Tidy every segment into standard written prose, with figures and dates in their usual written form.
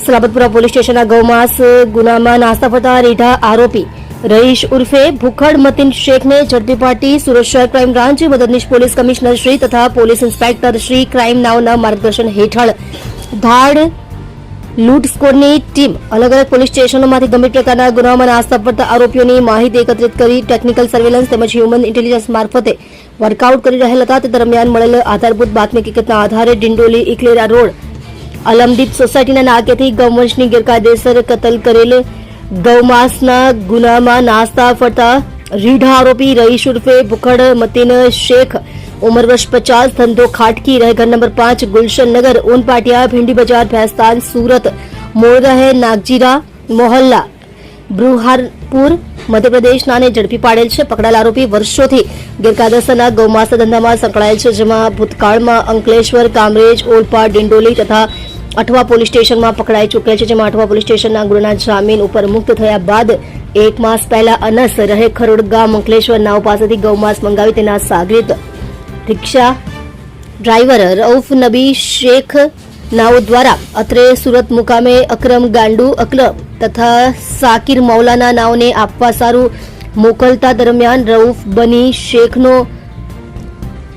Salabatpura police સ્ટેશનના ગૌમાંસ ગુનામાં નાસ્તા ફરતા રીઢા આરોપી રહીશ ઉર્ફે ભૂખડ મતીન શેખને ઝડપી પાડી સુરત શહેર ક્રાઇમ બ્રાન્ચ મદદનીશ પોલીસ કમિશનર શ્રી તથા પોલીસ ઇન્સ્પેક્ટર શ્રી ક્રાઇમ નાવના માર્ગદર્શન હેઠળ ધાડ લૂંટ સ્કોડની ટીમ અલગ અલગ પોલીસ સ્ટેશનોમાંથી ગંભીર પ્રકારના ગુનામાં નાસ્તા ફરતા આરોપીઓની માહિતી એકત્રિત કરી ટેકનિકલ સર્વેલન્સ તેમજ હ્યુમન ઇન્ટેલિજન્સ મારફતે વર્કઆઉટ કરી રહેલ હતા. તે દરમિયાન મળેલ આધારભૂત બાતમી હકીકતના આધારે ડિંડોલી ઇકલેરા રોડ અલમદીપ સોસાયટીના નાકેથી ગૌવંશની ગેરકાયદેસર કતલ કરેલ ગૌમાંસના ગુનામાં નાસ્તા ફરતા રીઢા આરોપી રહીશ ઉર્ફે ભૂખડ મતીન શેખ उम्र वर्ष 50 धंधो खाटकी रहे घर नंबर 5 गुलशन नगर ओन पाटिया भिंडी बाजार भैंसतान सूरत मोड़ रहे नागजीरा मोहल्ला ब्रुहारपुर मध्य प्रदेश नाने झड़पी पाड़ेल छे. पकड़ाયેલ आरोपी वर्षोથી ગેરકાયદેસરના ગૌમાંસ ધંધામાં સંકળાયેલ છે, જેમાં ભૂતકાળમાં અંકલેશ્વર, કામરેજ, ઓલપાડ, ડિંડોલી તથા અઠવા પોલીસ સ્ટેશનમાં પકડાઈ ચૂકેલ છે, જેમાં અઠવા પોલીસ સ્ટેશનના ગુનાના જામીન ઉપર મુક્ત થયા બાદ 1 માસ પહેલા અનસ રહે ખરોડ ગામ અંકલેશ્વર નાવ પાસેથી ગૌમાંસ મંગાવી તેના સાગરીત रिक्शा ड्राइवर रऊफ नबी शेख नाव द्वारा अत्रे सूरत मुकामे अकरम गांडू अकरम तथा साकिर मौलाना नावने आपवा सारू मोकलता दरमियान रऊफ बनी शेखनो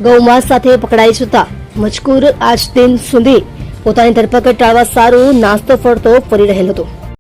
गौमास साथे पकड़ाई जता मजकूर आज दिन सुधी पोतानी धरपकड़ टाळवा सारू नास्तो फरतो फरी रहेल हतो.